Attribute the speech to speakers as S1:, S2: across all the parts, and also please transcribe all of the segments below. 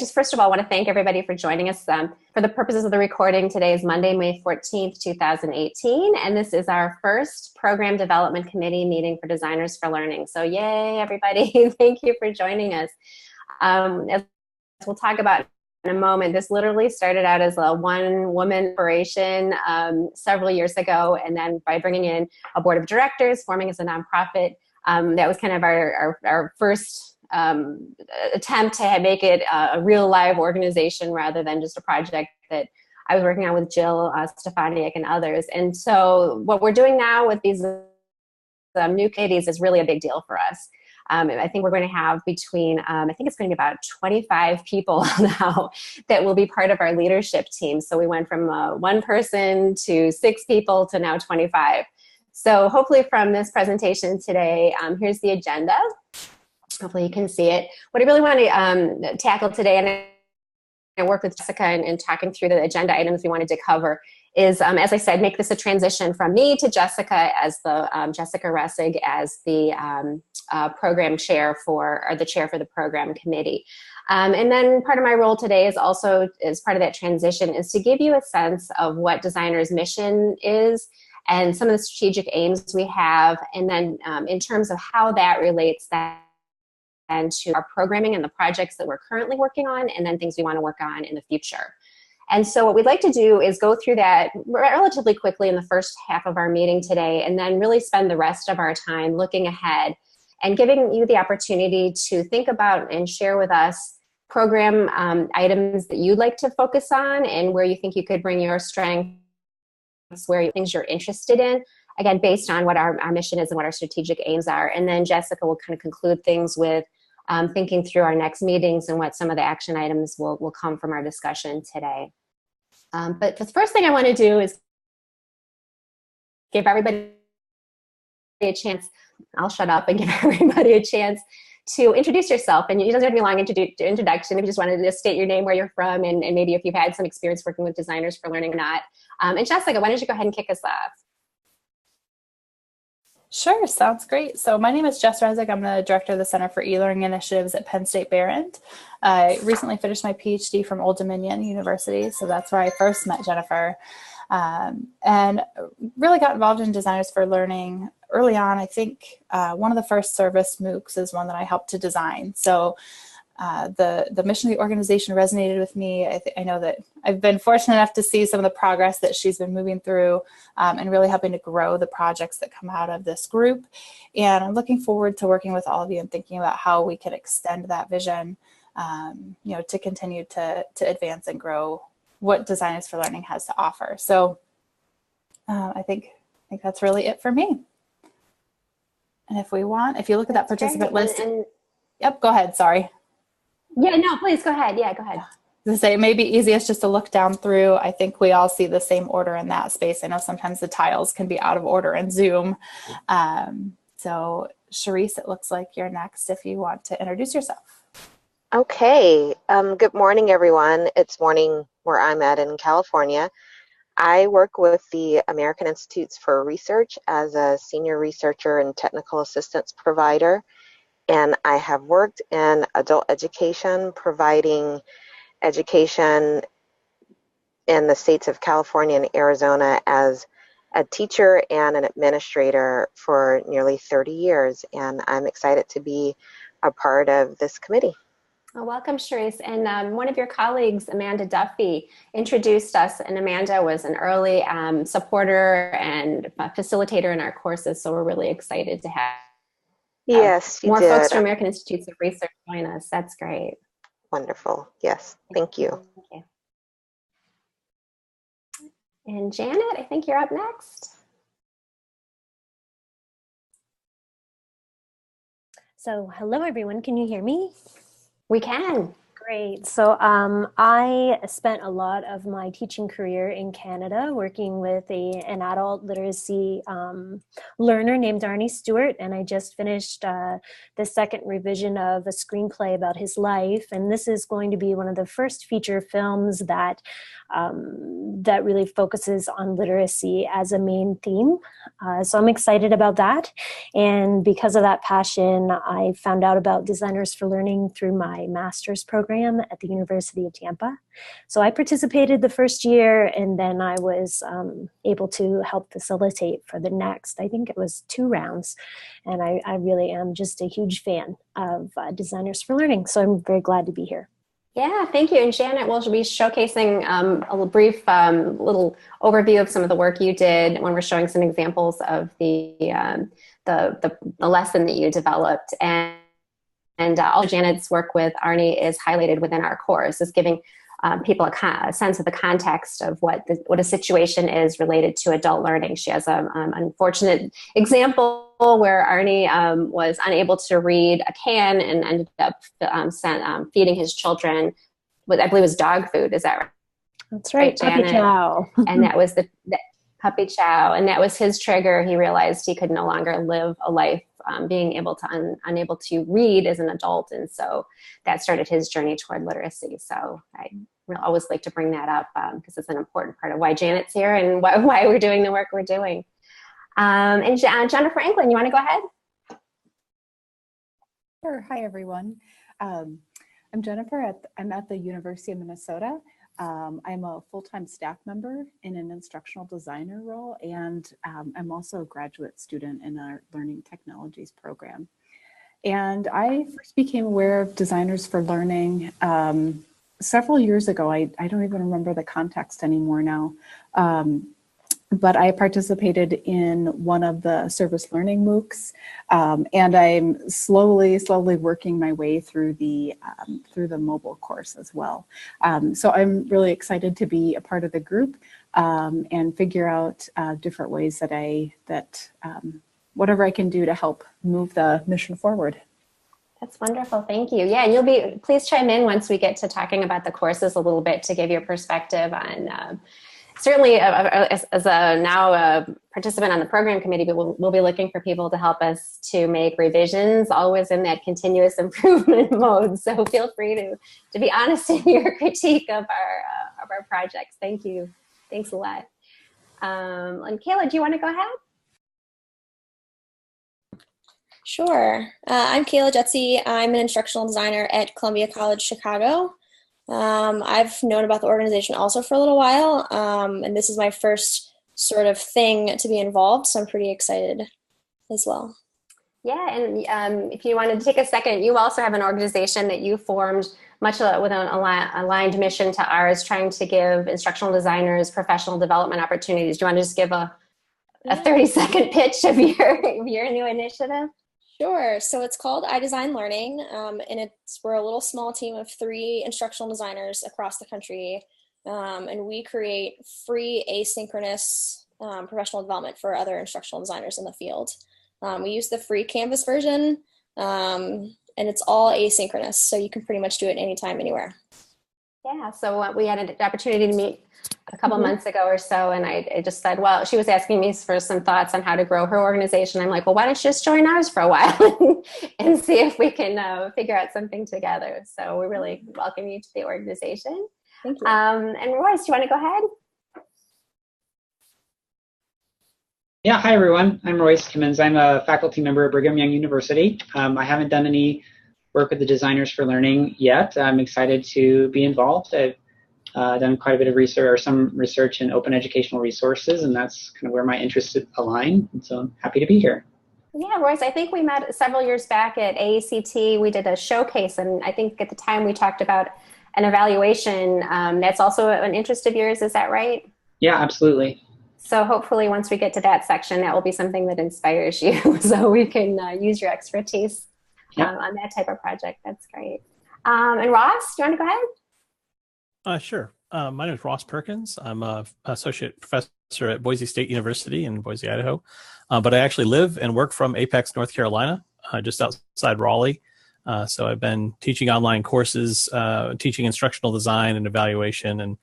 S1: just first of all want to thank everybody for joining us. For the purposes of the recording, today is Monday, May 14th, 2018, and this is our first Program Development Committee meeting for Designers for Learning. So yay, everybody. Thank you for joining us. As we'll talk about in a moment, this literally started out as a one-woman operation several years ago, and then by bringing in a board of directors, forming as a nonprofit, that was kind of our first attempt to make it a real live organization rather than just a project that I was working on with Jill Stefaniak and others. And so what we're doing now with these new committees is really a big deal for us. I think we're going to have between, I think it's going to be about 25 people now that will be part of our leadership team. So we went from one person to 6 people to now 25. So hopefully from this presentation today, here's the agenda. Hopefully you can see it. What I really want to tackle today, and I work with Jessica in talking through the agenda items we wanted to cover, is, as I said, make this a transition from me to Jessica as the Jessica Ressig as the program chair or the chair for the program committee. And then part of my role today is also, as part of that transition, is to give you a sense of what Designer's mission is and some of the strategic aims we have, and then in terms of how that relates and to our programming and the projects that we're currently working on, and then things we want to work on in the future. And so what we'd like to do is go through that relatively quickly in the first half of our meeting today, and then really spend the rest of our time looking ahead and giving you the opportunity to think about and share with us program items that you'd like to focus on and where you think you could bring your strengths, things you're interested in, again, based on what our mission is and what our strategic aims are. And then Jessica will kind of conclude things with thinking through our next meetings and what some of the action items will come from our discussion today. But the first thing I want to do is give everybody a chance. I'll shut up and give everybody a chance to introduce yourself. And it doesn't have to be a long introduction. If you just wanted to just state your name, where you're from, and maybe if you've had some experience working with Designers for Learning or not. And Jessica, why don't you go ahead and kick us off?
S2: Sure, sounds great. So my name is Jess Ressig. I'm the director of the Center for E-Learning Initiatives at Penn State Behrend. I recently finished my PhD from Old Dominion University, so that's where I first met Jennifer. And really got involved in Designers for Learning early on. I think one of the first service MOOCs is one that I helped to design. So the mission of the organization resonated with me. I know that I've been fortunate enough to see some of the progress that she's been moving through and really helping to grow the projects that come out of this group. And I'm looking forward to working with all of you and thinking about how we can extend that vision, to continue to advance and grow what Designers for Learning has to offer. So I think that's really it for me. And if you look at that participant list, yep, go ahead, sorry.
S1: Yeah, no, please go ahead. Yeah, go ahead.
S2: To say it may be easiest just to look down through. I think we all see the same order in that space. I know sometimes the tiles can be out of order in Zoom. So Charisse, it looks like you're next if you want to introduce yourself.
S3: Okay. Good morning, everyone. It's morning where I'm at in California. I work with the American Institutes for Research as a senior researcher and technical assistance provider. And I have worked in adult education, providing education in the states of California and Arizona as a teacher and an administrator for nearly 30 years. And I'm excited to be a part of this committee.
S1: Well, welcome, Charisse. And one of your colleagues, Amanda Duffy, introduced us, and Amanda was an early supporter and facilitator in our courses. So we're really excited to have more folks from American Institutes of Research join us. That's great.
S3: Wonderful. Yes. Thank you.
S1: Thank you. And Janet, I think you're up next.
S4: So hello, everyone. Can you hear me?
S1: We can.
S4: Great. So I spent a lot of my teaching career in Canada working with an adult literacy learner named Arnie Stewart, and I just finished the second revision of a screenplay about his life, and this is going to be one of the first feature films that really focuses on literacy as a main theme. So I'm excited about that, and because of that passion, I found out about Designers for Learning through my master's program program at the University of Tampa. So I participated the first year, and then I was able to help facilitate for the next, I think it was 2 rounds. And I really am just a huge fan of Designers for Learning. So I'm very glad to be here.
S1: Yeah, thank you. And Janet will be showcasing a brief little overview of some of the work you did when we're showing some examples of the lesson that you developed. And all Janet's work with Arnie is highlighted within our course, is giving people a sense of the context of what a situation is related to adult learning. She has an unfortunate example where Arnie was unable to read a can and ended up feeding his children with, I believe it was dog food. Is that right?
S4: That's right,
S1: Janet?
S4: Puppy chow.
S1: And that was the puppy chow. And that was his trigger. He realized he could no longer live a life being able to unable to read as an adult. And so that started his journey toward literacy. So I always like to bring that up because it's an important part of why Janet's here and why we're doing the work we're doing. And Jennifer Franklin, you want to go ahead?
S5: Sure. Hi, everyone. I'm Jennifer. I'm at the University of Minnesota. I'm a full-time staff member in an instructional designer role, and I'm also a graduate student in our Learning Technologies program. And I first became aware of Designers for Learning several years ago. I don't even remember the context anymore now. But I participated in one of the service learning MOOCs, and I'm slowly working my way through the mobile course as well. So I'm really excited to be a part of the group and figure out different ways that whatever I can do to help move the mission forward.
S1: That's wonderful. Thank you. Yeah, and please chime in once we get to talking about the courses a little bit to give your perspective on. Certainly, as now a participant on the program committee, but we'll be looking for people to help us to make revisions, always in that continuous improvement mode. So feel free to be honest in your critique of our projects. Thank you. Thanks a lot. And Kayla, do you want to go ahead?
S6: Sure. I'm Kayla Jetsi. I'm an instructional designer at Columbia College Chicago. I've known about the organization also for a little while, and this is my first sort of thing to be involved, so I'm pretty excited as well.
S1: Yeah, and if you wanted to take a second, you also have an organization that you formed much with an aligned mission to ours, trying to give instructional designers professional development opportunities. Do you want to just give a 30-second pitch of your new initiative?
S6: Sure. So it's called iDesign Learning, and we're a little small team of 3 instructional designers across the country, and we create free asynchronous professional development for other instructional designers in the field. We use the free Canvas version, and it's all asynchronous, so you can pretty much do it anytime, anywhere.
S1: Yeah, so we had an opportunity to meet a couple months ago or so, and I just said, well, she was asking me for some thoughts on how to grow her organization. I'm like, well, why don't you just join ours for a while and see if we can figure out something together. So we really welcome you to the organization.
S6: Thank you.
S1: And Royce, do you want to go ahead?
S7: Yeah, hi everyone. I'm Royce Kimmins. I'm a faculty member at Brigham Young University. I haven't done any work with the Designers for Learning yet. I'm excited to be involved. I've done quite a bit of research, or some research in open educational resources, and that's kind of where my interests align. And so I'm happy to be here.
S1: Yeah, Royce, I think we met several years back at AACT. We did a showcase, and I think at the time we talked about an evaluation. That's also an interest of yours, is that right?
S7: Yeah, absolutely.
S1: So hopefully once we get to that section, that will be something that inspires you so we can use your expertise on that type of project. That's great. And Ross, do you want to go ahead?
S8: Sure. My name is Ross Perkins. I'm an associate professor at Boise State University in Boise, Idaho. But I actually live and work from Apex, North Carolina, just outside Raleigh. So I've been teaching online courses, teaching instructional design and evaluation and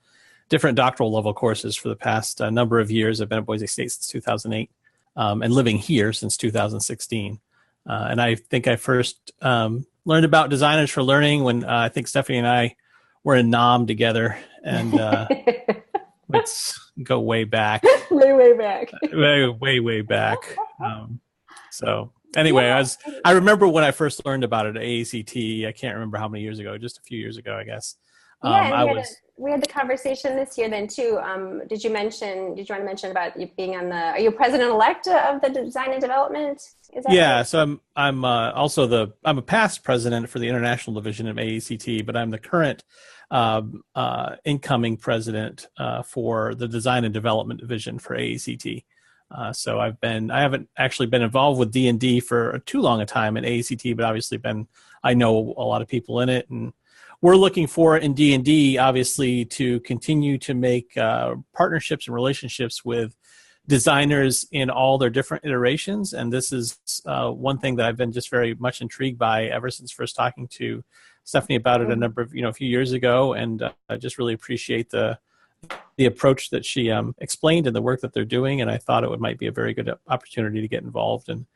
S8: different doctoral level courses for the past number of years. I've been at Boise State since 2008 and living here since 2016. And I think I first learned about Designers for Learning when I think Stephanie and I were in NOM together, and let's go way back.
S1: way back.
S8: way back. So Anyway,
S1: Yeah.
S8: I remember when I first learned about it at AACT. I can't remember how many years ago, just a few years ago, I guess.
S1: Yeah, and
S8: I
S1: we had,
S8: was
S1: we had the conversation this year then too. Did you want to mention about you being on are you president-elect of the design and development? Is that
S8: Yeah,
S1: right?
S8: so I'm also I'm a past president for the international division of AACT, but I'm the current incoming president for the design and development division for AACT. So I haven't actually been involved with D&D for too long a time at AACT, but obviously I know a lot of people in it, and we're looking for in D&D obviously to continue to make partnerships and relationships with designers in all their different iterations. And this is one thing that I've been just very much intrigued by ever since first talking to Stephanie about it a few years ago. And I just really appreciate the approach that she explained and the work that they're doing. And I thought it might be a very good opportunity to get involved in,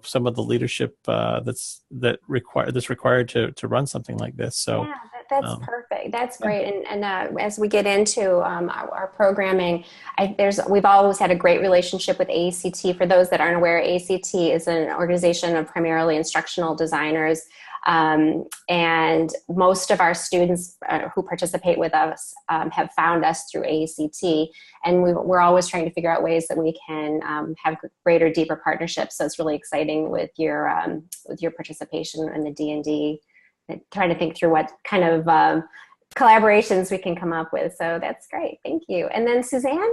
S8: some of the leadership that's required to run something like this. So
S1: Yeah, that's perfect. That's great. And as we get into our programming, we've always had a great relationship with ACT. For those that aren't aware, ACT is an organization of primarily instructional designers. And most of our students who participate with us have found us through AACT, and we're always trying to figure out ways that we can have greater, deeper partnerships. So it's really exciting with your participation in the D&D, trying to think through what kind of collaborations we can come up with. So that's great. Thank you. And then Suzanne?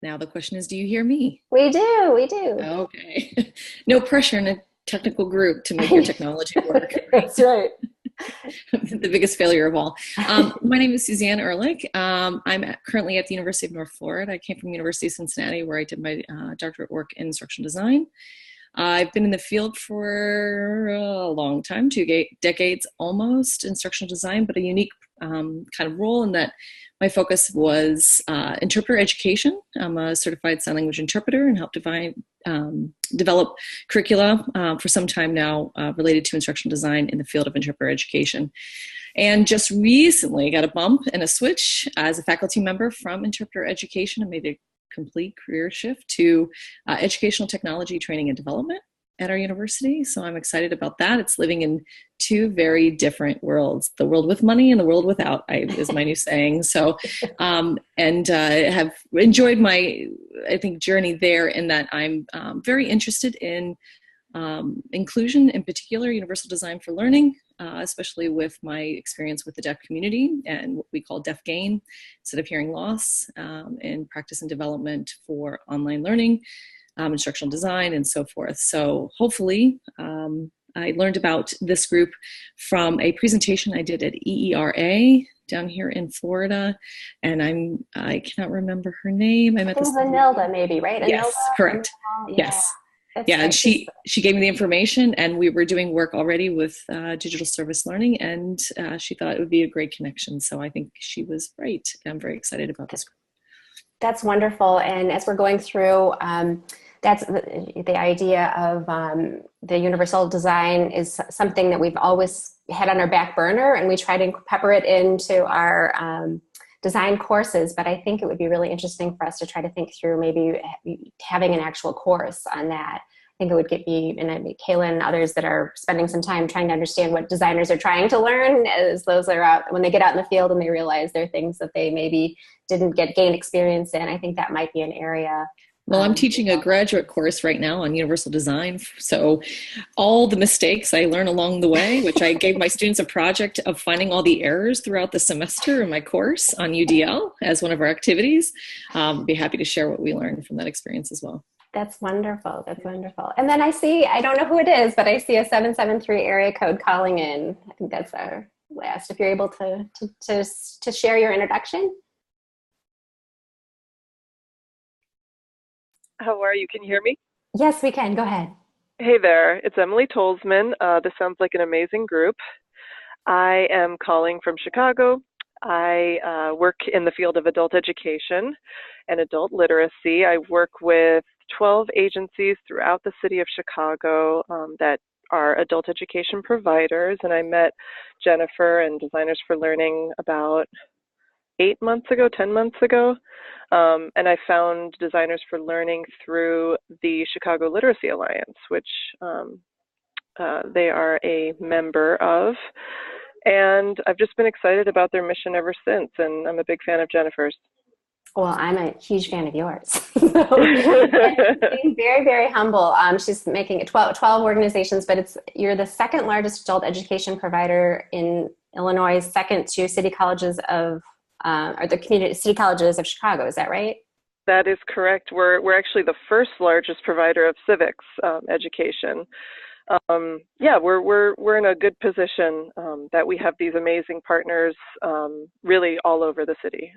S9: Now the question is, do you hear me?
S1: We do.
S9: Okay. No pressure in a technical group to make your technology work.
S1: That's right.
S9: The biggest failure of all. My name is Suzanne Ehrlich. I'm currently at the University of North Florida. I came from University of Cincinnati, where I did my doctorate work in instructional design. I've been in the field for a long time, 2 decades almost, instructional design, but a unique kind of role in that my focus was interpreter education. I'm a certified sign language interpreter and helped develop curricula for some time now related to instructional design in the field of interpreter education. And just recently got a bump and a switch as a faculty member from interpreter education and made a complete career shift to educational technology training and development at our university. So I'm excited about that. It's living in two very different worlds, the world with money and the world without, is my new saying. So, have enjoyed my, journey there, in that I'm very interested in inclusion, in particular, universal design for learning, especially with my experience with the deaf community and what we call deaf gain, instead of hearing loss, in practice and development for online learning, instructional design, and so forth. So hopefully, I learned about this group from a presentation I did at EERA down here in Florida, and I cannot remember her name. I met this
S1: Vanilda, maybe, right?
S9: Yes,
S1: Anilda?
S9: correct.
S1: Yeah.
S9: Yes.
S1: That's
S9: Yeah,
S1: right.
S9: and she gave me the information, and we were doing work already with digital service learning, and she thought it would be a great connection. So I think she was right. I'm very excited about this group.
S1: That's wonderful. And as we're going through, that's the idea of the universal design is something that we've always had on our back burner, and we try to pepper it into our design courses. But I think it would be really interesting for us to try to think through maybe having an actual course on that. I think it would Kayla and others that are spending some time trying to understand what designers are trying to learn, as those are out when they get out in the field and they realize there are things that they maybe didn't gain experience in. I think that might be an area.
S9: Well, I'm teaching a graduate course right now on universal design. So all the mistakes I learn along the way, which I gave my students a project of finding all the errors throughout the semester in my course on UDL as one of our activities. Be happy to share what we learned from that experience as well.
S1: That's wonderful. That's wonderful. And then I don't know who it is, but I see a 773 area code calling in. I think that's our last. If you're able to share your introduction.
S10: How are you? Can you hear me?
S1: Yes, we can. Go ahead.
S10: Hey there. It's Emily Tolzman. This sounds like an amazing group. I am calling from Chicago. I work in the field of adult education and adult literacy. I work with 12 agencies throughout the city of Chicago that are adult education providers. And I met Jennifer and Designers for Learning about 10 months ago. And I found Designers for Learning through the Chicago Literacy Alliance, which they are a member of. And I've just been excited about their mission ever since, and I'm a big fan of Jennifer's.
S1: Well, I'm a huge fan of yours. Being very, very humble. She's making 12 organizations, but you're the second largest adult education provider in Illinois, second to city colleges of, or the community city colleges of Chicago. Is that right?
S10: That is correct. We're actually the first largest provider of civics education. We're in a good position that we have these amazing partners really all over the city.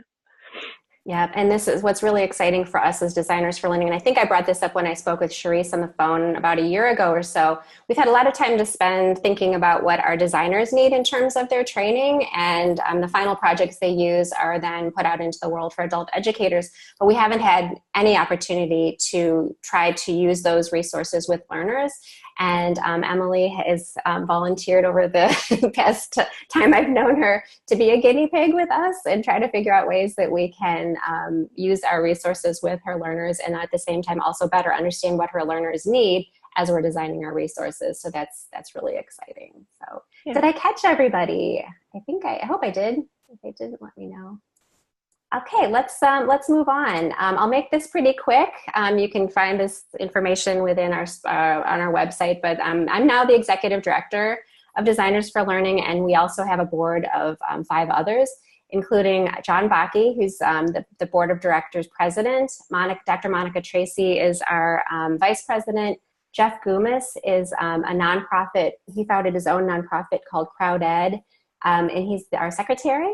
S1: Yeah, and this is what's really exciting for us as Designers for Learning. And I think I brought this up when I spoke with Charisse on the phone about a year ago or so. We've had a lot of time to spend thinking about what our designers need in terms of their training. And the final projects they use are then put out into the world for adult educators. But we haven't had any opportunity to try to use those resources with learners. And Emily has volunteered over the past time I've known her to be a guinea pig with us and try to figure out ways that we can use our resources with her learners, and at the same time also better understand what her learners need as we're designing our resources. So that's really exciting. So yeah. Did I catch everybody? I hope I did. If I didn't, let me know. Okay, let's move on. I'll make this pretty quick. You can find this information within our on our website, but I'm now the executive director of Designers for Learning, and we also have a board of 5 others, including John Bakke, who's the board of directors president. Dr. Monica Tracy is our vice president. Jeff Gumas is a nonprofit. He founded his own nonprofit called Crowd Ed, and he's our secretary.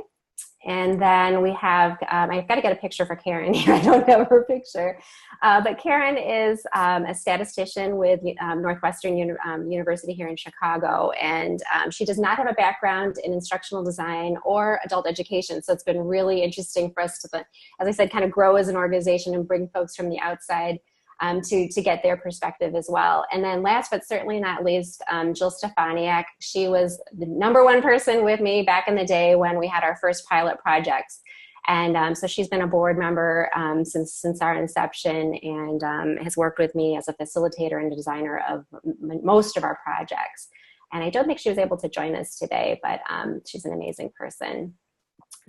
S1: And then we have, I've got to get a picture for Karen here. I don't have her picture. But Karen is a statistician with Northwestern University here in Chicago. And she does not have a background in instructional design or adult education. So it's been really interesting for us to, as I said, kind of grow as an organization and bring folks from the outside to get their perspective as well. And then last but certainly not least, Jill Stefaniak. She was the #1 person with me back in the day when we had our first pilot projects. And so she's been a board member since our inception, and has worked with me as a facilitator and a designer of most of our projects. And I don't think she was able to join us today, but she's an amazing person.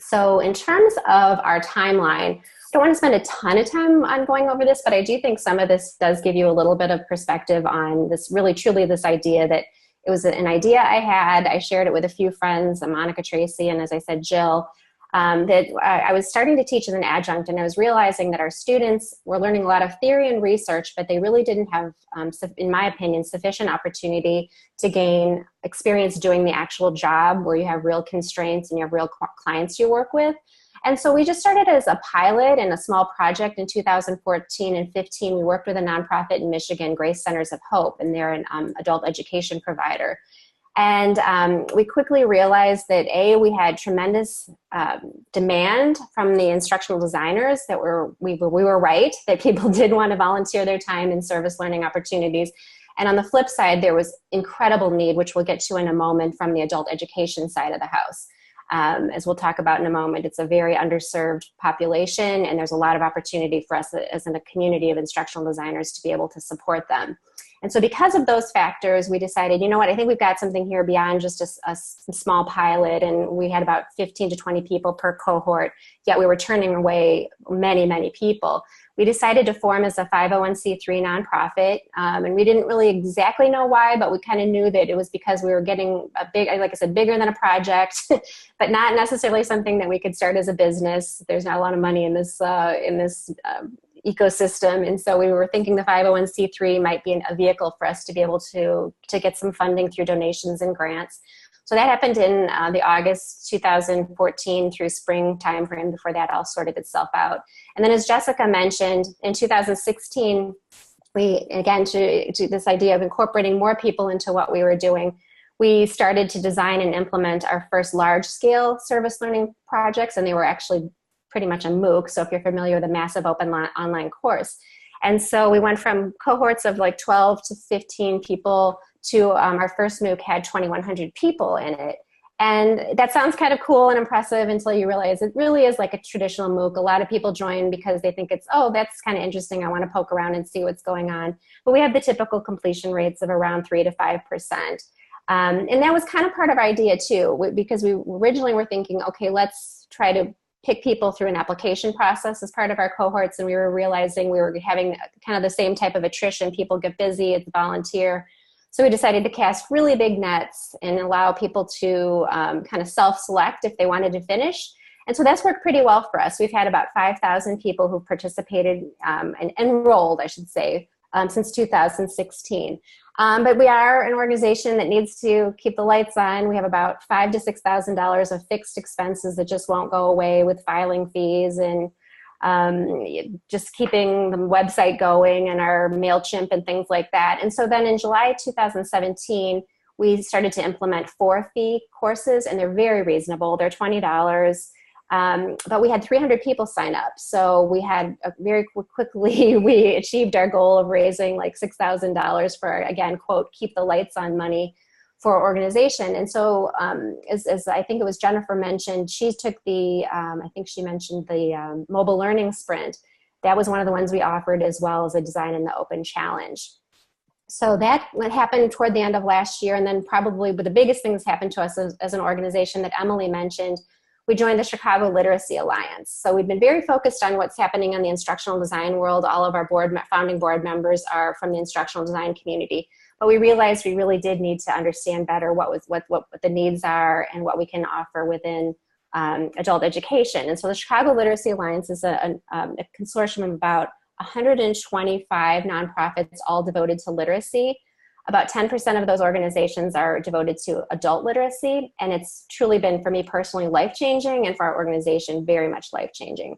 S1: So in terms of our timeline, I don't want to spend a ton of time on going over this, but I do think some of this does give you a little bit of perspective on this, really truly this idea that it was an idea I had. I shared it with a few friends, Monica Tracy, and as I said, Jill, that I was starting to teach as an adjunct, and I was realizing that our students were learning a lot of theory and research, but they really didn't have, in my opinion, sufficient opportunity to gain experience doing the actual job where you have real constraints and you have real clients you work with. And so we just started as a pilot and a small project in 2014 and 15. We worked with a nonprofit in Michigan, Grace Centers of Hope, and they're an adult education provider. And we quickly realized that we had tremendous demand from the instructional designers, that we were right, that people did want to volunteer their time in service learning opportunities. And on the flip side, there was incredible need, which we'll get to in a moment, from the adult education side of the house. As we'll talk about in a moment, it's a very underserved population, and there's a lot of opportunity for us as in a community of instructional designers to be able to support them. And so because of those factors, we decided, you know what, I think we've got something here beyond just a small pilot, and we had about 15 to 20 people per cohort, yet we were turning away many, many people. We decided to form as a 501c3 nonprofit, and we didn't really exactly know why, but we kind of knew that it was because we were getting a big, like I said, bigger than a project, but not necessarily something that we could start as a business. There's not a lot of money in this ecosystem, and so we were thinking the 501c3 might be a vehicle for us to be able to get some funding through donations and grants. So that happened in the August 2014 through spring timeframe before that all sorted itself out. And then as Jessica mentioned, in 2016, we, again, to this idea of incorporating more people into what we were doing, we started to design and implement our first large-scale service learning projects, and they were actually pretty much a MOOC, so if you're familiar with a massive open online course. And so we went from cohorts of like 12 to 15 people to our first MOOC had 2,100 people in it. And that sounds kind of cool and impressive until you realize it really is like a traditional MOOC. A lot of people join because they think it's, oh, that's kind of interesting. I want to poke around and see what's going on. But we have the typical completion rates of around 3 to 5%. And that was kind of part of our idea too, because we originally were thinking, okay, let's try to pick people through an application process as part of our cohorts. And we were realizing we were having kind of the same type of attrition. People get busy, it's volunteer. So we decided to cast really big nets and allow people to kind of self-select if they wanted to finish. And so that's worked pretty well for us. We've had about 5,000 people who participated and enrolled, I should say, since 2016. But we are an organization that needs to keep the lights on. We have about $5,000 to $6,000 of fixed expenses that just won't go away with filing fees and just keeping the website going and our MailChimp and things like that. And so then in July 2017, we started to implement 4-fee courses, and they're very reasonable. They're $20. But we had 300 people sign up. So we had very quickly, we achieved our goal of raising like $6,000 for, again, quote, keep the lights on money for our organization. And so as I think it was Jennifer mentioned, she took the, I think she mentioned the mobile learning sprint. That was one of the ones we offered, as well as a Design in the Open challenge. So that happened toward the end of last year. And then probably the biggest thing that's happened to us as an organization that Emily mentioned, we joined the Chicago Literacy Alliance. So we've been very focused on what's happening in the instructional design world. All of our founding board members are from the instructional design community. But we realized we really did need to understand better what the needs are and what we can offer within adult education. And so the Chicago Literacy Alliance is a consortium of about 125 nonprofits, all devoted to literacy. About 10% of those organizations are devoted to adult literacy, and it's truly been, for me personally, life-changing, and for our organization, very much life-changing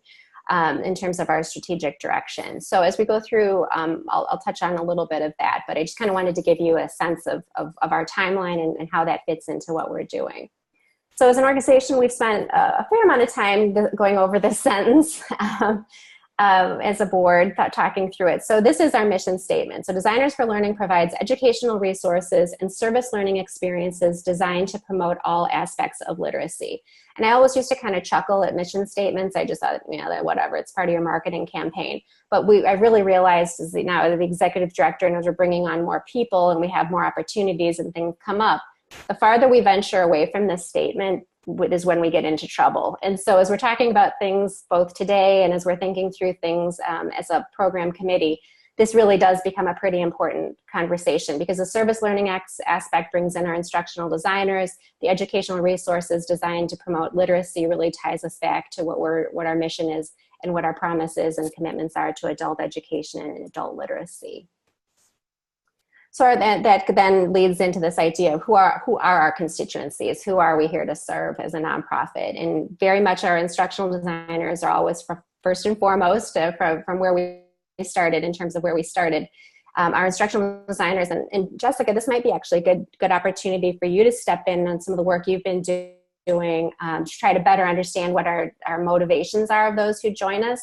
S1: in terms of our strategic direction. So as we go through, I'll touch on a little bit of that, but I just kind of wanted to give you a sense of our timeline and how that fits into what we're doing. So as an organization, we've spent a fair amount of time going over this sentence. As a board, talking through it. So this is our mission statement. So Designers for Learning provides educational resources and service learning experiences designed to promote all aspects of literacy. And I always used to kind of chuckle at mission statements. I just thought, that whatever, it's part of your marketing campaign. But I really realized as now the executive director, and as we're bringing on more people and we have more opportunities and things come up, the farther we venture away from this statement is when we get into trouble. And so as we're talking about things both today and as we're thinking through things as a program committee, this really does become a pretty important conversation, because the service learning aspect brings in our instructional designers. The educational resources designed to promote literacy really ties us back to what our mission is and what our promises and commitments are to adult education and adult literacy. So that then leads into this idea of who are our constituencies? Who are we here to serve as a nonprofit? And very much our instructional designers are always first and foremost from where we started, in terms of where we started. Our instructional designers, and Jessica, this might be actually a good opportunity for you to step in on some of the work you've been doing to try to better understand what our motivations are of those who join us.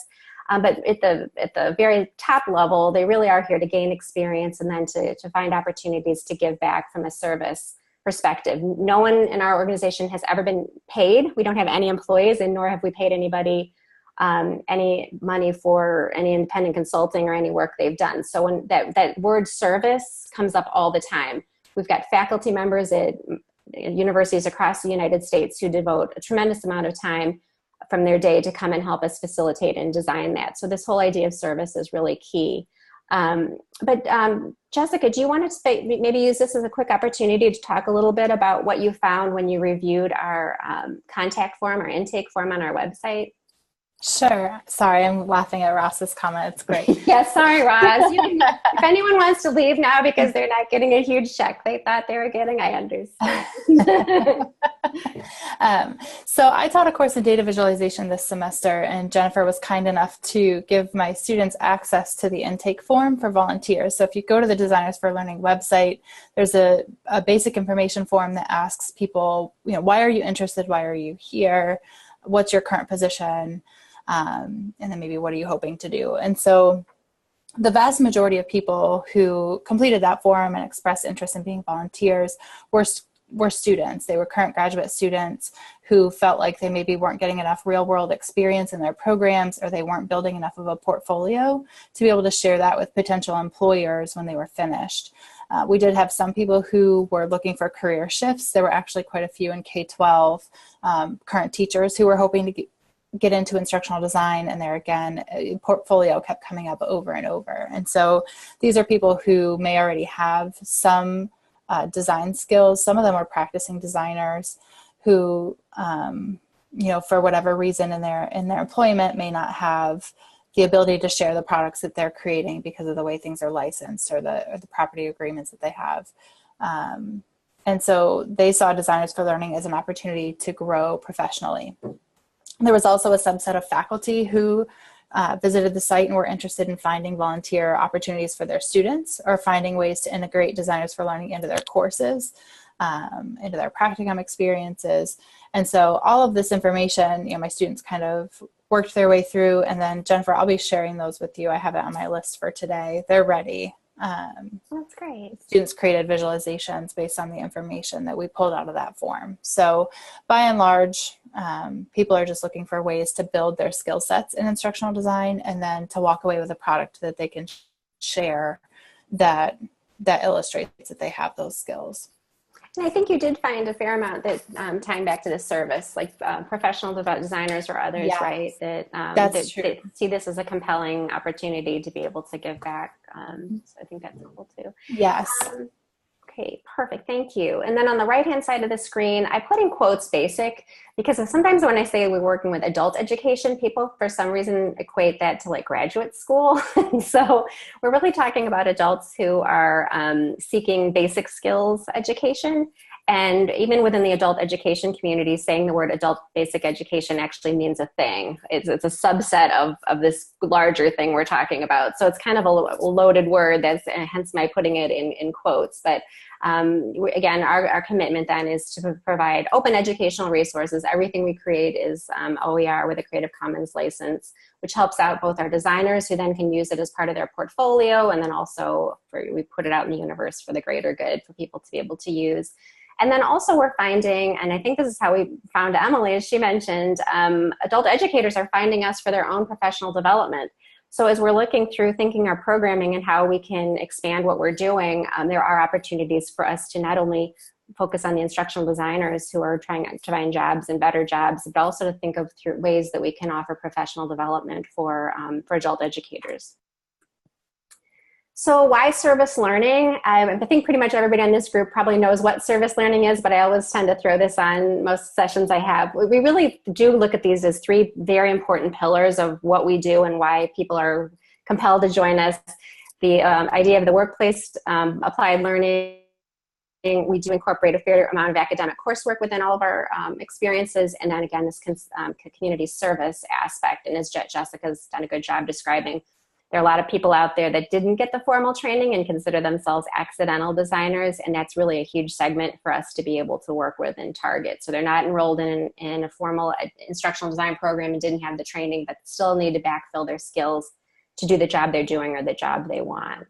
S1: But at the very top level, they really are here to gain experience and then to find opportunities to give back from a service perspective. No one in our organization has ever been paid. We don't have any employees, and nor have we paid anybody any money for any independent consulting or any work they've done. So when that word service comes up all the time. We've got faculty members at universities across the United States who devote a tremendous amount of time from their day to come and help us facilitate and design that. So this whole idea of service is really key. But Jessica, do you want to maybe use this as a quick opportunity to talk a little bit about what you found when you reviewed our contact form or intake form on our website?
S2: Sure. Sorry, I'm laughing at Ross's comment. It's great.
S1: Yeah, sorry, Ross. If anyone wants to leave now because they're not getting a huge check they thought they were getting, I understand.
S2: So I taught a course in data visualization this semester, and Jennifer was kind enough to give my students access to the intake form for volunteers. So if you go to the Designers for Learning website, there's a basic information form that asks people, why are you interested? Why are you here? What's your current position? And then maybe what are you hoping to do? And so the vast majority of people who completed that form and expressed interest in being volunteers were were students. They were current graduate students who felt like they maybe weren't getting enough real world experience in their programs, or they weren't building enough of a portfolio to be able to share that with potential employers when they were finished. We did have some people who were looking for career shifts. There were actually quite a few in K-12 current teachers who were hoping to get into instructional design, and there again, a portfolio kept coming up over and over. And so these are people who may already have some design skills. Some of them are practicing designers who, for whatever reason in their employment may not have the ability to share the products that they're creating because of the way things are licensed or the property agreements that they have. And so they saw Designers for Learning as an opportunity to grow professionally. There was also a subset of faculty who visited the site and were interested in finding volunteer opportunities for their students, or finding ways to integrate Designers for Learning into their courses, into their practicum experiences. And so all of this information, my students kind of worked their way through, and then Jennifer, I'll be sharing those with you. I have it on my list for today. They're ready.
S1: That's great.
S2: Students created visualizations based on the information that we pulled out of that form. So by and large, people are just looking for ways to build their skill sets in instructional design, and then to walk away with a product that they can share that illustrates that they have those skills.
S1: And I think you did find a fair amount that tying back to the service, like professional designers or others,
S2: Yeah.
S1: right?
S2: That's true.
S1: That see this as a compelling opportunity to be able to give back. So I think that's cool too.
S2: Yes.
S1: Okay, perfect. Thank you. And then on the right-hand side of the screen, I put in quotes basic, because sometimes when I say we're working with adult education, people for some reason equate that to like graduate school. So we're really talking about adults who are seeking basic skills education. And even within the adult education community, saying the word adult basic education actually means a thing. It's a subset of this larger thing we're talking about. So it's kind of a loaded word, hence my putting it in quotes. But again, our commitment then is to provide open educational resources. Everything we create is OER with a Creative Commons license, which helps out both our designers, who then can use it as part of their portfolio, and then also we put it out in the universe for the greater good for people to be able to use. And then also we're finding, and I think this is how we found Emily, as she mentioned, adult educators are finding us for their own professional development. So as we're looking through thinking our programming and how we can expand what we're doing, there are opportunities for us to not only focus on the instructional designers who are trying to find jobs and better jobs, but also to think of through ways that we can offer professional development for adult educators. So why service learning? I think pretty much everybody on this group probably knows what service learning is, but I always tend to throw this on most sessions I have. We really do look at these as three very important pillars of what we do and why people are compelled to join us. The idea of the workplace applied learning. We do incorporate a fair amount of academic coursework within all of our experiences. And then again, this community service aspect. And as Jessica's done a good job describing, there are a lot of people out there that didn't get the formal training and consider themselves accidental designers, and that's really a huge segment for us to be able to work with and target. So they're not enrolled in a formal instructional design program and didn't have the training, but still need to backfill their skills to do the job they're doing or the job they want.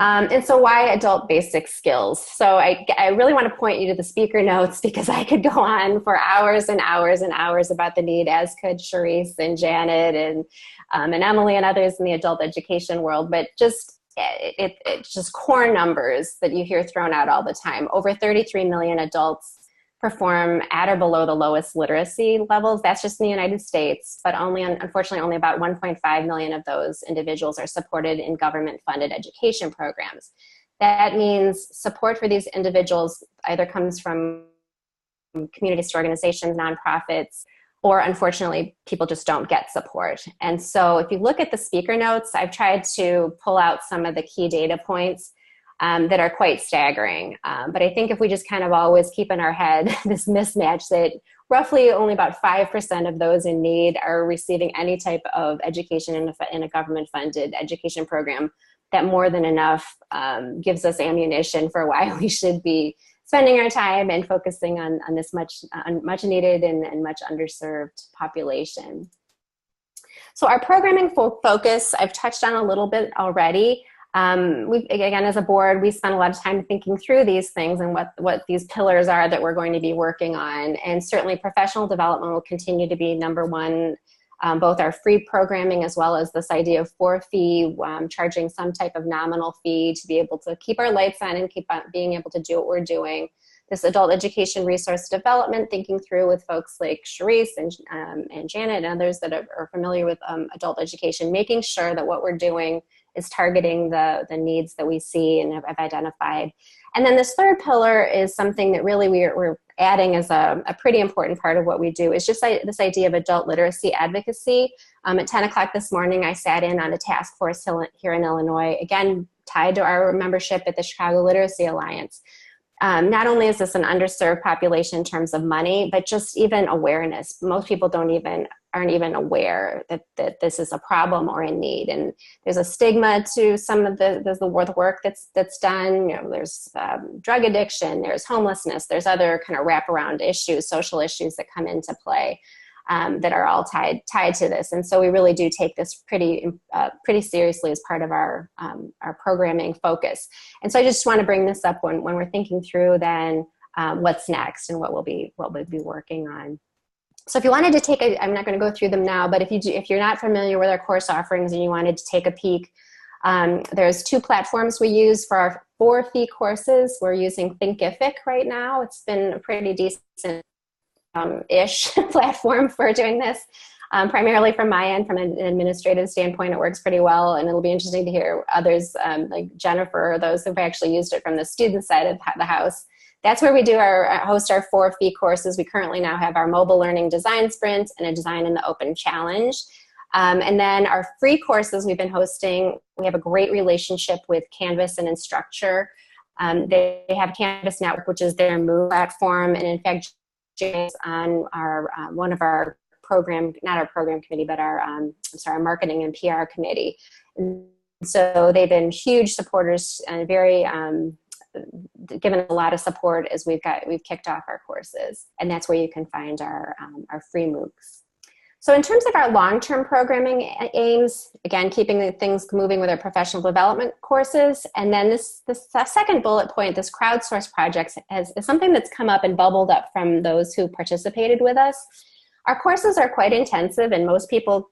S1: And so why adult basic skills? So I really want to point you to the speaker notes, because I could go on for hours and hours and hours about the need, as could Charisse and Janet and Emily and others in the adult education world. But it's just core numbers that you hear thrown out all the time. Over 33 million adults perform at or below the lowest literacy levels. That's just in the United States, but unfortunately only about 1.5 million of those individuals are supported in government-funded education programs. That means support for these individuals either comes from community organizations, nonprofits, or unfortunately, people just don't get support. And so if you look at the speaker notes, I've tried to pull out some of the key data points that are quite staggering. But I think if we just kind of always keep in our head this mismatch that roughly only about 5% of those in need are receiving any type of education in a government-funded education program, that more than enough gives us ammunition for why we should be spending our time and focusing on this much needed and much underserved population. So our programming focus, I've touched on a little bit already. Again, as a board, we spend a lot of time thinking through these things and what these pillars are that we're going to be working on. And certainly professional development will continue to be number one, both our free programming as well as this idea of for fee, charging some type of nominal fee to be able to keep our lights on and keep on being able to do what we're doing. This adult education resource development, thinking through with folks like Charisse and Janet and others that are familiar with adult education, making sure that what we're doing is targeting the needs that we see and have identified. And then this third pillar is something that really we're adding as a pretty important part of what we do, is just this idea of adult literacy advocacy. At 10 o'clock this morning, I sat in on a task force here in Illinois, again, tied to our membership at the Chicago Literacy Alliance. Not only is this an underserved population in terms of money, but just even awareness. Most people aren't even aware that this is a problem or a need. And there's a stigma to some of the work that's done. You know, there's drug addiction, there's homelessness, there's other kind of wraparound issues, social issues that come into play. That are all tied to this, and so we really do take this pretty seriously as part of our programming focus. And so I just want to bring this up when we're thinking through then what's next and what we'll be working on. So if you wanted to take I'm not going to go through them now, but if you're not familiar with our course offerings and you wanted to take a peek, there's two platforms we use for our for-fee courses. We're using Thinkific right now. It's been a pretty decent ish platform for doing this. Primarily from my end, from an administrative standpoint, it works pretty well, and it'll be interesting to hear others like Jennifer or those who've actually used it from the student side of the house. That's where we do host our for-fee courses. We currently now have our mobile learning design sprint and a design in the open challenge. And then our free courses we've been hosting, we have a great relationship with Canvas and Instructure. They have Canvas Network, which is their MOOC platform, and in fact, on our one of our program, not our program committee, but our marketing and PR committee. And so they've been huge supporters and very given a lot of support as we've kicked off our courses, and that's where you can find our free MOOCs. So in terms of our long-term programming aims, again, keeping the things moving with our professional development courses, and then this second bullet point, this crowdsourced projects, is something that's come up and bubbled up from those who participated with us. Our courses are quite intensive, and most people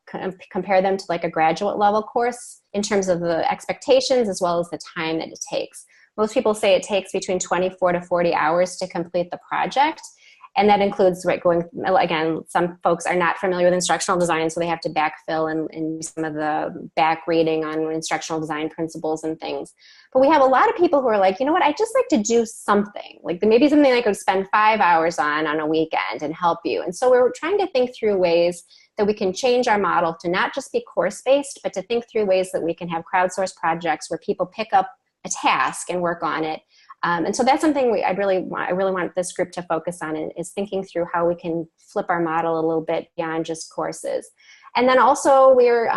S1: compare them to like a graduate level course in terms of the expectations as well as the time that it takes. Most people say it takes between 24 to 40 hours to complete the project. And that includes again, some folks are not familiar with instructional design, so they have to backfill and some of the back reading on instructional design principles and things. But we have a lot of people who are like, you know what, I'd just like to do something. Like maybe something I could spend 5 hours on a weekend and help you. And so we're trying to think through ways that we can change our model to not just be course-based, but to think through ways that we can have crowdsourced projects where people pick up a task and work on it. And so that's something I really want this group to focus on, is thinking through how we can flip our model a little bit beyond just courses. And then also we're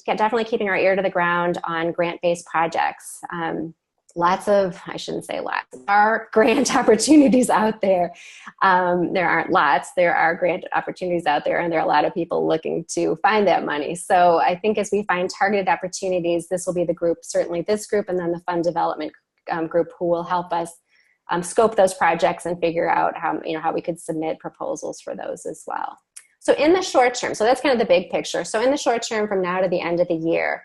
S1: definitely keeping our ear to the ground on grant-based projects. I shouldn't say lots, there are grant opportunities out there. There aren't lots, there are grant opportunities out there, and there are a lot of people looking to find that money. So I think as we find targeted opportunities, this will be the group, certainly this group, and then the fund development group who will help us scope those projects and figure out how we could submit proposals for those as well. So in the short term, so that's kind of the big picture. So in the short term, from now to the end of the year,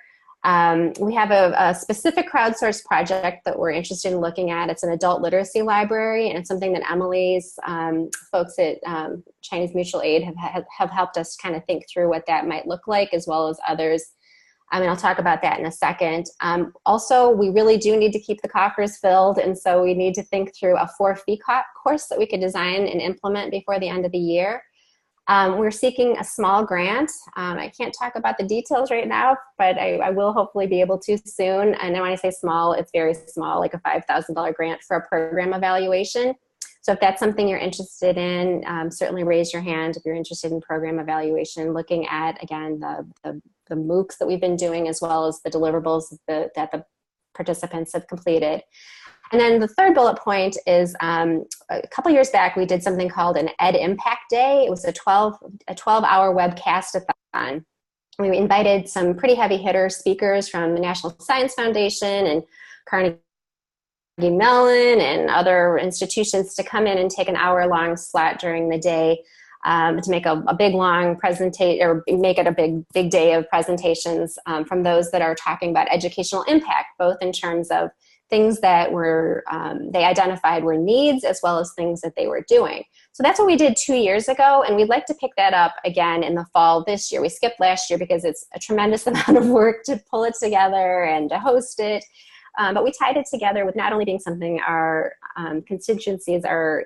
S1: we have a specific crowdsourced project that we're interested in looking at. It's an adult literacy library, and it's something that Emily's folks at Chinese Mutual Aid have helped us kind of think through what that might look like, as well as others. And I'll talk about that in a second. Also, we really do need to keep the coffers filled, and so we need to think through a for-fee course that we could design and implement before the end of the year. We're seeking a small grant. I can't talk about the details right now, but I will hopefully be able to soon. And when I say small, it's very small, like a $5,000 grant for a program evaluation. So if that's something you're interested in, certainly raise your hand if you're interested in program evaluation, looking at, again, the MOOCs that we've been doing, as well as the deliverables that the participants have completed. And then the third bullet point is a couple years back, we did something called an Ed Impact Day. It was a 12-hour webcast-a-thon We invited some pretty heavy hitter speakers from the National Science Foundation and Carnegie Mellon and other institutions to come in and take an hour-long slot during the day to make a big long presentation, or make it a big day of presentations from those that are talking about educational impact, both in terms of things that were they identified were needs, as well as things that they were doing. So that's what we did 2 years ago, and we'd like to pick that up again in the fall this year. We skipped last year because it's a tremendous amount of work to pull it together and to host it. But we tied it together with not only being something our constituencies are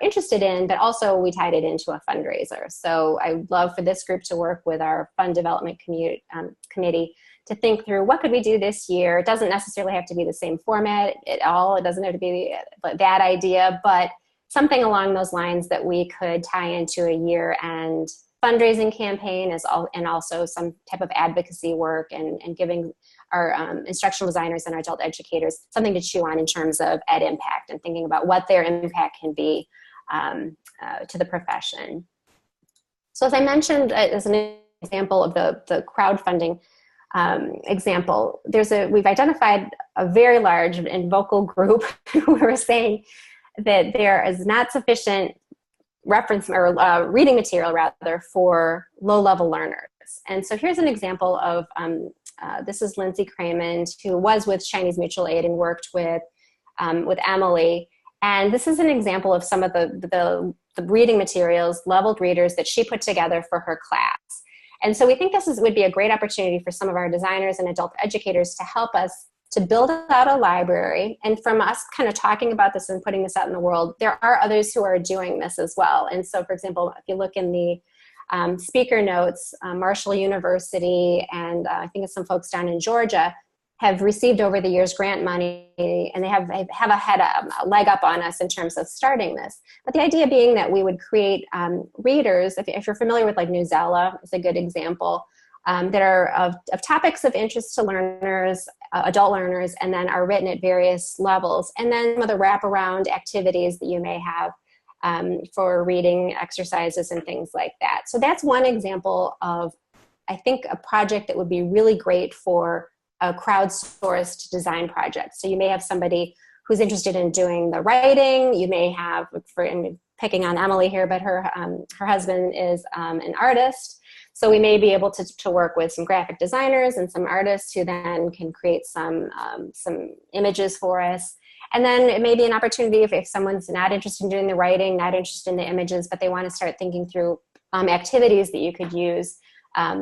S1: interested in, but also we tied it into a fundraiser. So I would love for this group to work with our fund development committee to think through what could we do this year. It doesn't necessarily have to be the same format at all. It doesn't have to be that idea, but something along those lines that we could tie into a year-end fundraising campaign and also some type of advocacy work and giving our instructional designers and our adult educators something to chew on in terms of ed impact and thinking about what their impact can be to the profession. So as I mentioned, as an example of the crowdfunding example, we've identified a very large and vocal group who are saying that there is not sufficient reference or reading material rather for low-level learners. And so here's an example of, this is Lindsay Cramond, who was with Chinese Mutual Aid and worked with Emily. And this is an example of some of the reading materials, leveled readers that she put together for her class. And so we think this would be a great opportunity for some of our designers and adult educators to help us to build out a library. And from us kind of talking about this and putting this out in the world, there are others who are doing this as well. And so, for example, if you look in the speaker notes, Marshall University and I think it's some folks down in Georgia have received over the years grant money, and they have a leg up on us in terms of starting this. But the idea being that we would create readers, if you're familiar with like Newsela, is a good example, that are of topics of interest to learners, adult learners, and then are written at various levels. And then some of the wraparound activities that you may have for reading exercises and things like that. So that's one example of, I think, a project that would be really great for a crowdsourced design project. So you may have somebody who's interested in doing the writing. You may have, picking on Emily here, but her husband is an artist. So we may be able to work with some graphic designers and some artists who then can create some images for us. And then it may be an opportunity if someone's not interested in doing the writing, not interested in the images, but they want to start thinking through activities that you could use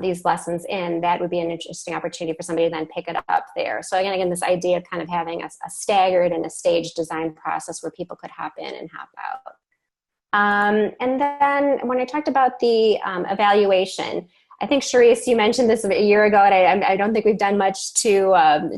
S1: these lessons in, that would be an interesting opportunity for somebody to then pick it up there. So again, this idea of kind of having a staggered and a staged design process where people could hop in and hop out. And then when I talked about the evaluation, I think, Charisse, you mentioned this a year ago, and I don't think we've done much to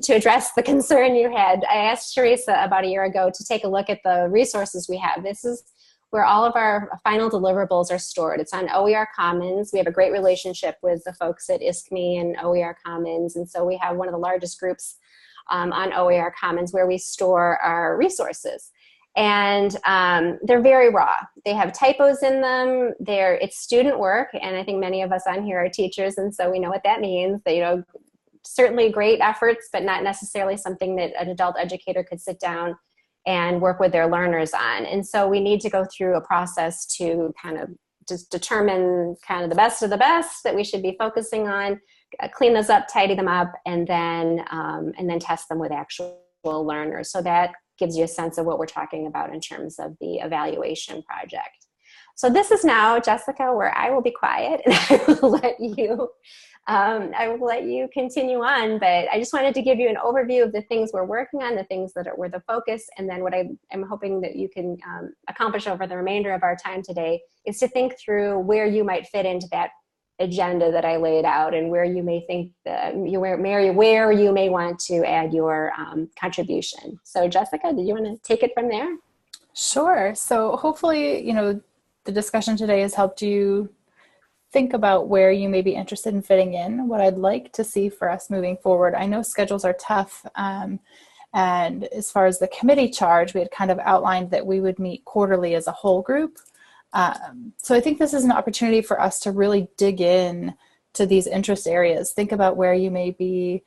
S1: address the concern you had. I asked Charisse about a year ago to take a look at the resources we have. This is where all of our final deliverables are stored. It's on OER Commons. We have a great relationship with the folks at ISKME and OER Commons, and so we have one of the largest groups on OER Commons where we store our resources. And they're very raw. They have typos in them. It's student work, and I think many of us on here are teachers, and so we know what that means. That, certainly great efforts, but not necessarily something that an adult educator could sit down and work with their learners on. And so we need to go through a process to kind of just determine kind of the best of the best that we should be focusing on, clean those up, tidy them up, and then test them with actual learners. So that gives you a sense of what we're talking about in terms of the evaluation project. So this is now, Jessica, where I will be quiet and I will let you continue on, but I just wanted to give you an overview of the things we're working on, the things that were the focus, and then what I'm hoping that you can accomplish over the remainder of our time today is to think through where you might fit into that agenda that I laid out, and where you may think that where you may want to add your contribution. So Jessica, do you want to take it from there?
S2: Sure. So hopefully, the discussion today has helped you think about where you may be interested in fitting in. What I'd like to see for us moving forward, I know schedules are tough, and as far as the committee charge, we had kind of outlined that we would meet quarterly as a whole group. So I think this is an opportunity for us to really dig in to these interest areas. Think about where you may be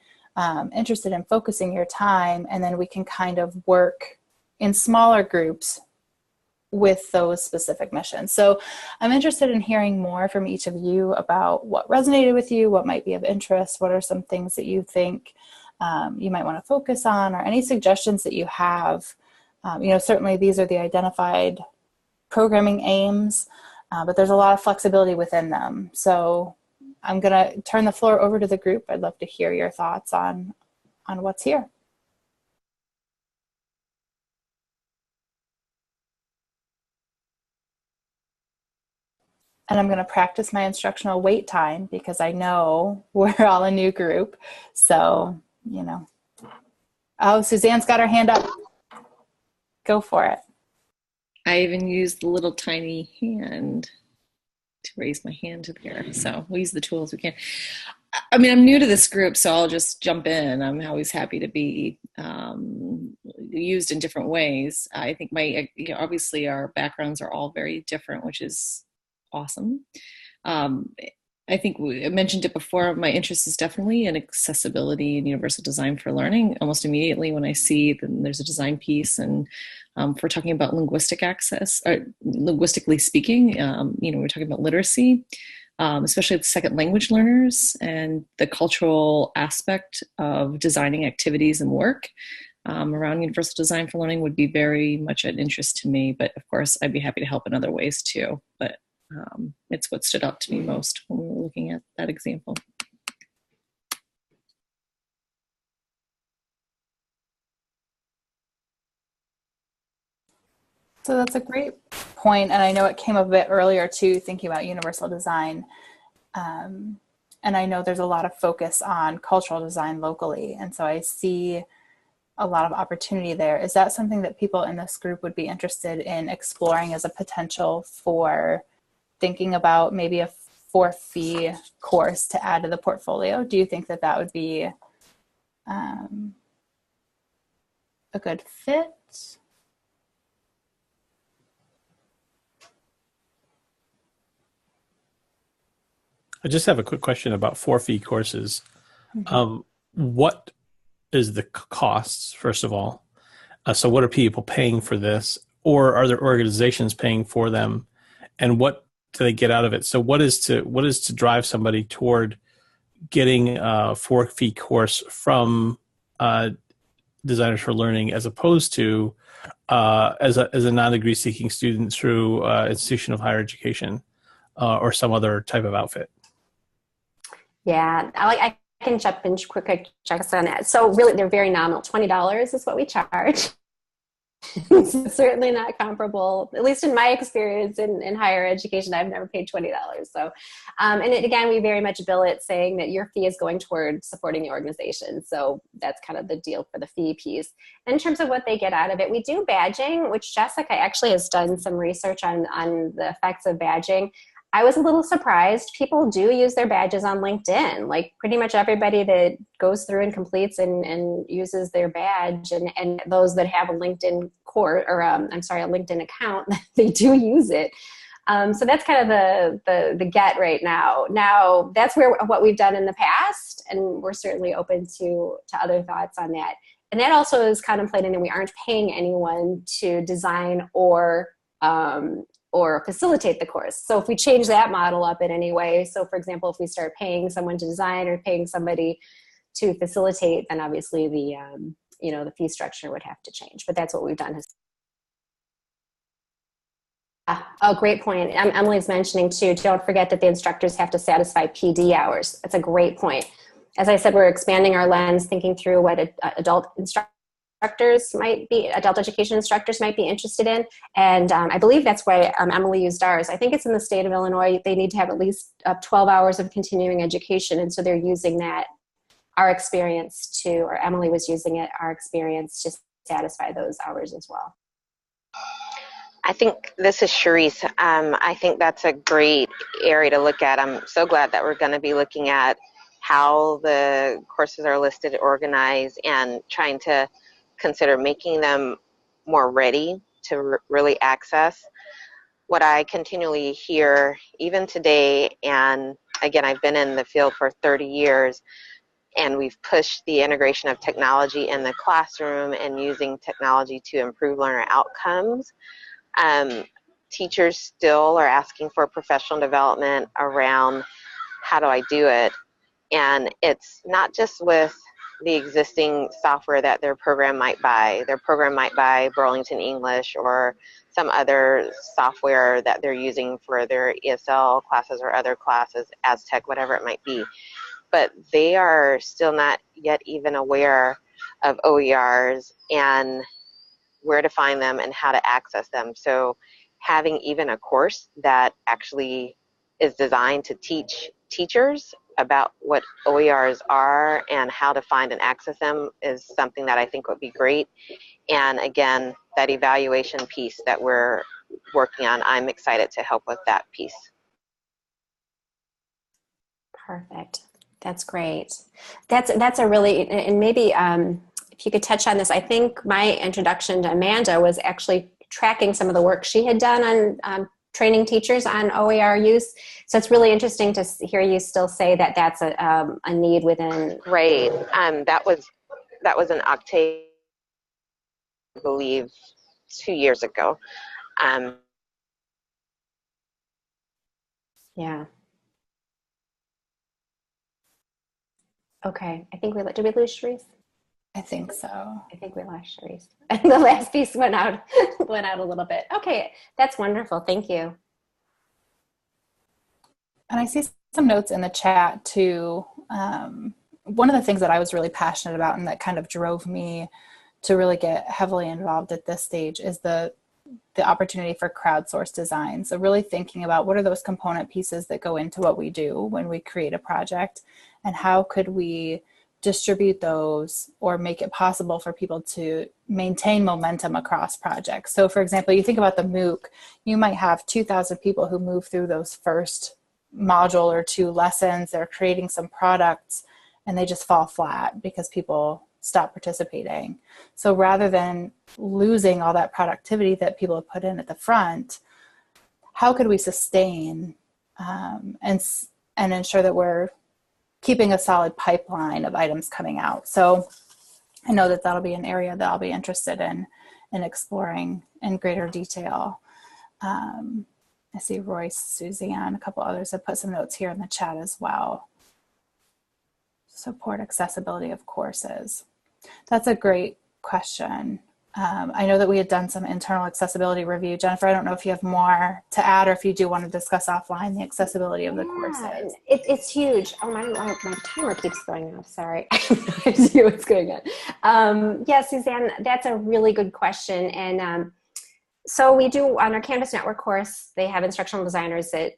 S2: interested in focusing your time, and then we can kind of work in smaller groups with those specific missions. So I'm interested in hearing more from each of you about what resonated with you, what might be of interest, what are some things that you think you might want to focus on, or any suggestions that you have. Certainly these are the identified programming aims, but there's a lot of flexibility within them. So I'm going to turn the floor over to the group. I'd love to hear your thoughts on what's here. And I'm going to practice my instructional wait time because I know we're all a new group. So, Oh, Suzanne's got her hand up. Go for it.
S9: I even used the little tiny hand to raise my hand to there. So we'll use the tools we can. I mean, I'm new to this group, so I'll just jump in. I'm always happy to be used in different ways. I think obviously our backgrounds are all very different, which is awesome. I think I mentioned it before, my interest is definitely in accessibility and universal design for learning. Almost immediately when I see that there's a design piece, and if we're talking about linguistic access, or linguistically speaking, we're talking about literacy, especially with second language learners, and the cultural aspect of designing activities and work around universal design for learning would be very much an interest to me. But of course, I'd be happy to help in other ways too. But it's what stood out to me most when we were looking at that example.
S2: So that's a great point, and I know it came up a bit earlier too, thinking about universal design. And I know there's a lot of focus on cultural design locally, and so I see a lot of opportunity there. Is that something that people in this group would be interested in exploring as a potential for thinking about maybe a for-fee course to add to the portfolio? Do you think that that would be a good fit?
S8: I just have a quick question about for-fee courses.
S2: Mm-hmm.
S8: What is the costs, first of all? So what are people paying for this? Or are there organizations paying for them? And what do they get out of it? So what is to drive somebody toward getting a for-fee course from Designers for Learning, as opposed to as a non-degree seeking student through institution of higher education or some other type of outfit?
S1: Yeah, I can jump in quick checks on that. So really, they're very nominal. $20 is what we charge. It's certainly not comparable, at least in my experience in higher education. I've never paid $20. So, again, we very much bill it saying that your fee is going toward supporting the organization. So that's kind of the deal for the fee piece. In terms of what they get out of it, we do badging, which Jessica actually has done some research on the effects of badging. I was a little surprised. People do use their badges on LinkedIn. Like pretty much everybody that goes through and completes and uses their badge, and those that have a LinkedIn a LinkedIn account, they do use it. So that's kind of the get right now. Now that's what we've done in the past, and we're certainly open to other thoughts on that. And that also is contemplating that we aren't paying anyone to design or facilitate the course. So if we change that model up in any way, so for example, if we start paying someone to design or paying somebody to facilitate, then obviously the fee structure would have to change. But that's what we've done. Oh, great point. Emily's mentioning too, don't forget that the instructors have to satisfy PD hours. That's a great point. As I said, we're expanding our lens, thinking through what adult education instructors might be interested in. And I believe that's why Emily used ours. I think it's in the state of Illinois, they need to have at least 12 hours of continuing education. And so they're using that, Emily was using our experience to satisfy those hours as well.
S3: I think this is Charisse. I think that's a great area to look at. I'm so glad that we're going to be looking at how the courses are listed, organized, and trying to consider making them more ready to really access. What I continually hear, even today, and again, I've been in the field for 30 years, and we've pushed the integration of technology in the classroom and using technology to improve learner outcomes. Teachers still are asking for professional development around how do I do it, and it's not just with the existing software that their program might buy. Their program might buy Burlington English or some other software that they're using for their ESL classes or other classes, Aztec, whatever it might be. But they are still not yet even aware of OERs and where to find them and how to access them. So having even a course that actually is designed to teach teachers about what OERs are and how to find and access them is something that I think would be great. And again, that evaluation piece that we're working on, I'm excited to help with that piece.
S1: Perfect. That's great. That's a really, and maybe if you could touch on this, I think my introduction to Amanda was actually tracking some of the work she had done on training teachers on OER use. So it's really interesting to hear you still say that that's a need within.
S3: Right. That was an Octave, I believe, 2 years ago.
S1: Yeah. Okay. I think did we lose Sharice?
S2: I think so.
S1: I think we lost Sharice. The last piece went out a little bit. Okay. That's wonderful. Thank you.
S2: And I see some notes in the chat too. One of the things that I was really passionate about and that kind of drove me to really get heavily involved at this stage is the opportunity for crowdsourced design. So really thinking about what are those component pieces that go into what we do when we create a project, and how could we distribute those or make it possible for people to maintain momentum across projects. So for example, you think about the MOOC, you might have 2,000 people who move through those first module or 2 lessons. They're creating some products and they just fall flat because people stop participating. So rather than losing all that productivity that people have put in at the front, how could we sustain and ensure that we're keeping a solid pipeline of items coming out? So I know that that'll be an area that I'll be interested in exploring in greater detail. I see Royce, Suzanne, a couple others have put some notes here in the chat as well. Support accessibility of courses. That's a great question. I know that we had done some internal accessibility review. Jennifer, I don't know if you have more to add or if you do want to discuss offline the accessibility of the courses.
S1: It's huge. Oh, my timer keeps going off. Sorry. I have no idea what's going on. Yeah, Suzanne, that's a really good question. And so we do, on our Canvas Network course, they have instructional designers that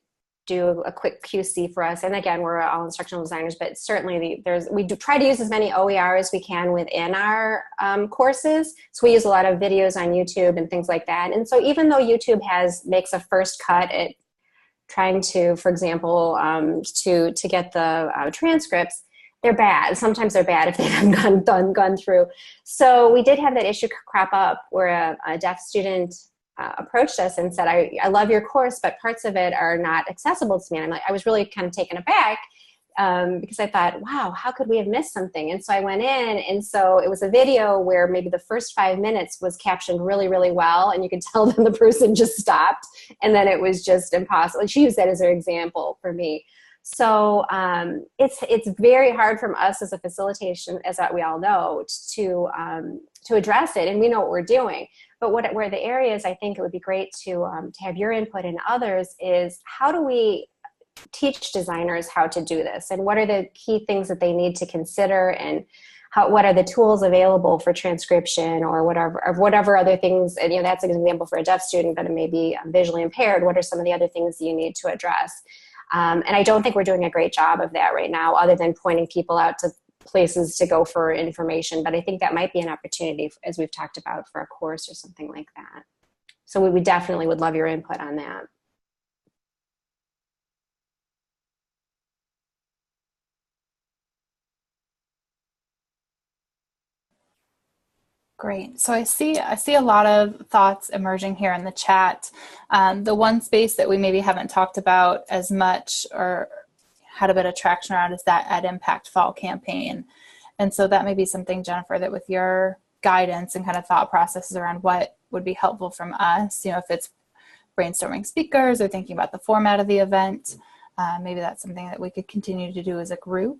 S1: do a quick QC for us. And again, we're all instructional designers, but certainly we do try to use as many OER as we can within our courses. So we use a lot of videos on YouTube and things like that. And so even though YouTube makes a first cut at trying to, for example, to get the transcripts, they're bad. Sometimes they're bad if they haven't gone through. So we did have that issue crop up where a deaf student approached us and said, I love your course, but parts of it are not accessible to me. And I was really kind of taken aback because I thought, wow, how could we have missed something? And so I went in, and so it was a video where maybe the first 5 minutes was captioned really, really well, and you could tell that the person just stopped, and then it was just impossible. And she used that as her example for me. So it's very hard from us as a facilitation, as we all know, to address it, and we know what we're doing. But where the areas I think it would be great to have your input and others is, how do we teach designers how to do this, and what are the key things that they need to consider, and what are the tools available for transcription or whatever other things. And that's an example for a deaf student, but it may be visually impaired. What are some of the other things you need to address? And I don't think we're doing a great job of that right now, other than pointing people out to places to go for information. But I think that might be an opportunity, as we've talked about, for a course or something like that. So we definitely would love your input on that.
S2: Great. So I see a lot of thoughts emerging here in the chat. The one space that we maybe haven't talked about as much or had a bit of traction around is that Ed Impact Fall campaign. And so that may be something, Jennifer, that with your guidance and kind of thought processes around what would be helpful from us, if it's brainstorming speakers or thinking about the format of the event, maybe that's something that we could continue to do as a group.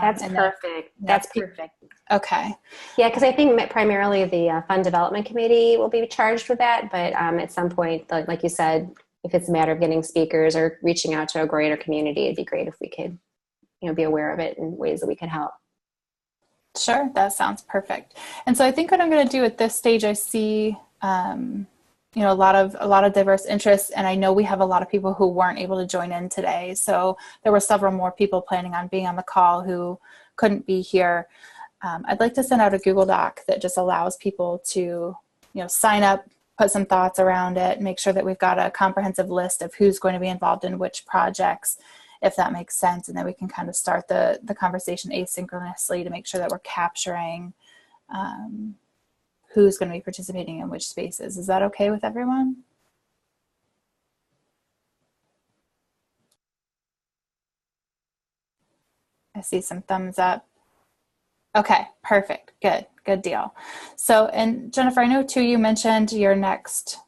S1: That's perfect. That's perfect.
S2: Okay.
S1: Yeah, because I think primarily the Fund Development Committee will be charged with that, but at some point, like you said, if it's a matter of getting speakers or reaching out to a greater community, it'd be great if we could, be aware of it in ways that we could help.
S2: Sure, that sounds perfect. And so I think what I'm going to do at this stage, I see, a lot of diverse interests, and I know we have a lot of people who weren't able to join in today. So there were several more people planning on being on the call who couldn't be here. I'd like to send out a Google Doc that just allows people to, sign up, put some thoughts around it, make sure that we've got a comprehensive list of who's going to be involved in which projects, if that makes sense. And then we can kind of start the conversation asynchronously to make sure that we're capturing who's going to be participating in which spaces. Is that okay with everyone? I see some thumbs up. Okay, perfect. Good deal. So, and Jennifer, I know too, you mentioned your next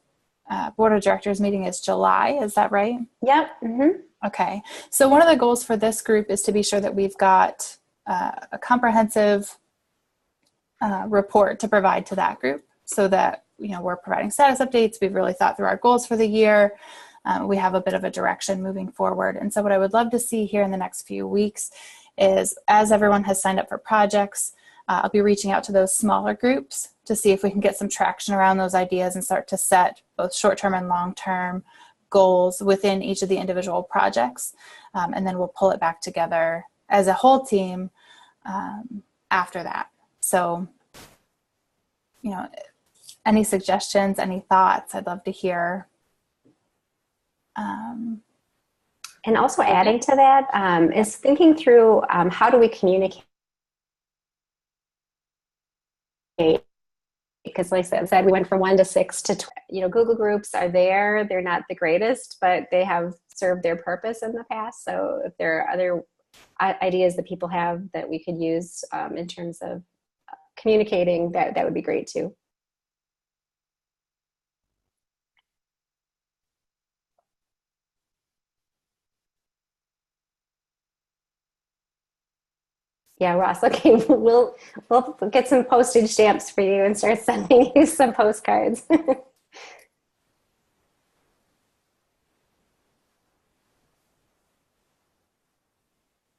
S2: Board of Directors meeting is July. Is that right?
S1: Yep. Mm-hmm.
S2: Okay. So one of the goals for this group is to be sure that we've got a comprehensive report to provide to that group so that, we're providing status updates. We've really thought through our goals for the year. We have a bit of a direction moving forward. And so what I would love to see here in the next few weeks is, as everyone has signed up for projects, I'll be reaching out to those smaller groups to see if we can get some traction around those ideas and start to set both short-term and long-term goals within each of the individual projects. And then we'll pull it back together as a whole team after that. So, any suggestions, any thoughts, I'd love to hear.
S1: And also adding to that is thinking through how do we communicate? Because like I said, we went from 1 to 6 to 20. Google Groups are there. They're not the greatest, but they have served their purpose in the past. So if there are other ideas that people have that we could use in terms of communicating, that would be great too. Yeah, Ross, okay, we'll get some postage stamps for you and start sending you some postcards.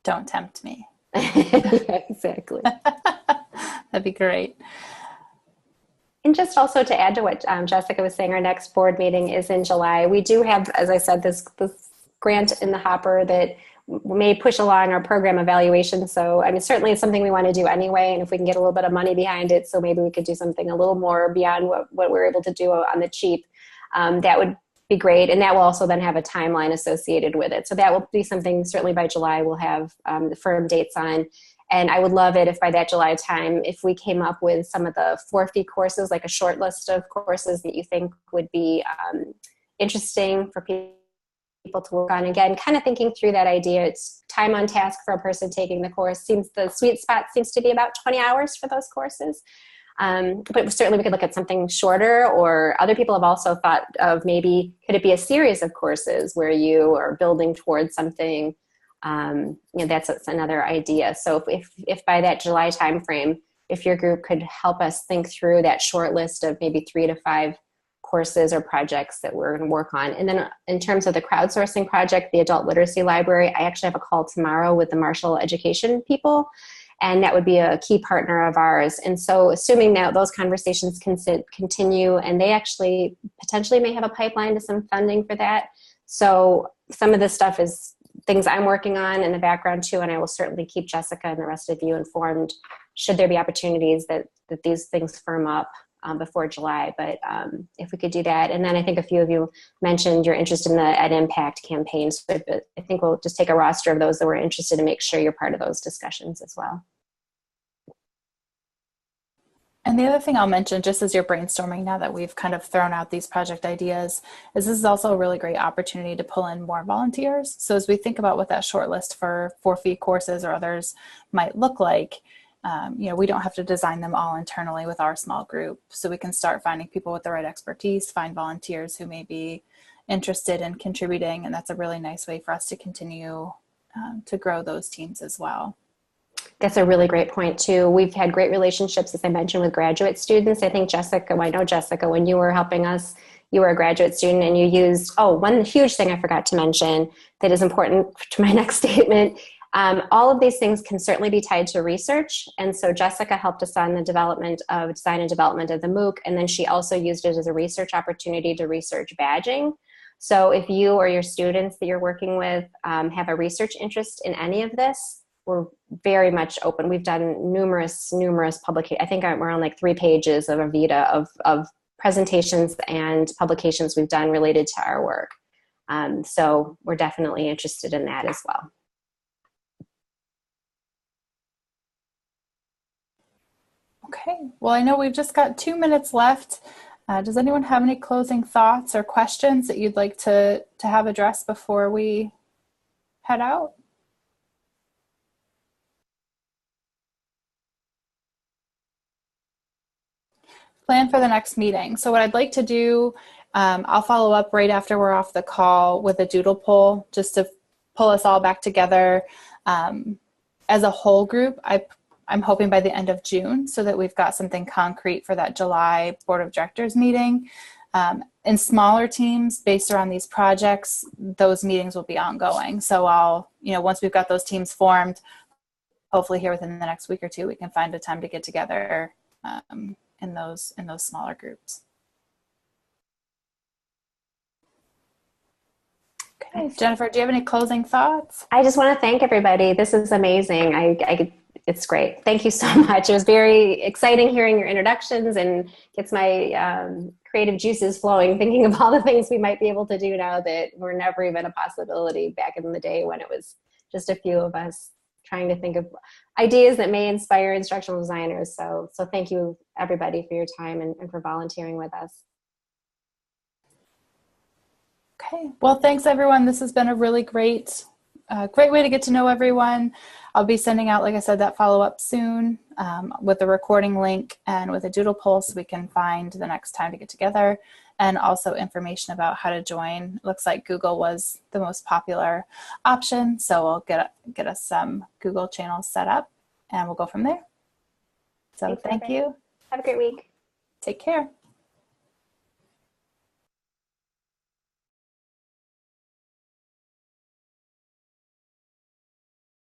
S2: Don't tempt me.
S1: Yeah, exactly.
S2: That'd be great.
S1: And just also to add to what Jessica was saying, our next board meeting is in July. We do have, as I said, this grant in the hopper that may push along our program evaluation. So, certainly it's something we want to do anyway. And if we can get a little bit of money behind it, so maybe we could do something a little more beyond what we're able to do on the cheap, that would be great. And that will also then have a timeline associated with it. So that will be something certainly by July we'll have the firm dates on. And I would love it if by that July time, if we came up with some of the 4 fee courses, like a short list of courses that you think would be interesting for people to work on. Again, kind of thinking through that idea. It's time on task for a person taking the course. The sweet spot seems to be about 20 hours for those courses. But certainly we could look at something shorter, or other people have also thought of maybe, could it be a series of courses where you are building towards something? That's another idea. So if by that July timeframe, if your group could help us think through that short list of maybe 3 to 5 courses or projects that we're going to work on. And then in terms of the crowdsourcing project, the Adult Literacy Library, I actually have a call tomorrow with the Marshall Education people, and that would be a key partner of ours. And so assuming that those conversations can continue, and they actually potentially may have a pipeline to some funding for that. So some of this stuff is things I'm working on in the background too, and I will certainly keep Jessica and the rest of you informed should there be opportunities that these things firm up before July. But if we could do that. And then I think a few of you mentioned you're interested in the Ed Impact campaign. So I think we'll just take a roster of those that we're interested in, make sure you're part of those discussions as well.
S2: And the other thing I'll mention, just as you're brainstorming now that we've kind of thrown out these project ideas, is this is also a really great opportunity to pull in more volunteers. So as we think about what that short list for fee courses or others might look like, we don't have to design them all internally with our small group. So we can start finding people with the right expertise, find volunteers who may be interested in contributing. And that's a really nice way for us to continue to grow those teams as well.
S1: That's a really great point too. We've had great relationships, as I mentioned, with graduate students. I think I know Jessica, when you were helping us, you were a graduate student and you used, one huge thing I forgot to mention that is important to my next statement. All of these things can certainly be tied to research. And so Jessica helped us on the design and development of the MOOC. And then she also used it as a research opportunity to research badging. So if you or your students that you're working with have a research interest in any of this, we're very much open. We've done numerous publications. I think we're on like 3 pages of Avita of presentations and publications we've done related to our work. So we're definitely interested in that as well.
S2: Okay, well, I know we've just got 2 minutes left. Does anyone have any closing thoughts or questions that you'd like to have addressed before we head out? Plan for the next meeting. So what I'd like to do, I'll follow up right after we're off the call with a doodle poll just to pull us all back together as a whole group. I'm hoping by the end of June so that we've got something concrete for that July Board of Directors meeting. In smaller teams based around these projects, those meetings will be ongoing. So once we've got those teams formed, hopefully here within the next week or 2, we can find a time to get together in those smaller groups. Okay, Jennifer, do you have any closing thoughts?
S1: I just want to thank everybody. This is amazing. It's great. Thank you so much. It was very exciting hearing your introductions and gets my creative juices flowing, thinking of all the things we might be able to do now that were never even a possibility back in the day when it was just a few of us trying to think of ideas that may inspire instructional designers. So thank you everybody for your time and for volunteering with us.
S2: Okay, well, thanks everyone. This has been a really great way to get to know everyone. I'll be sending out, like I said, that follow-up soon with a recording link and with a doodle poll so we can find the next time to get together, and also information about how to join. It looks like Google was the most popular option, so we'll get us some Google channels set up and we'll go from there. So thank you.
S1: Have a great week.
S2: Take care.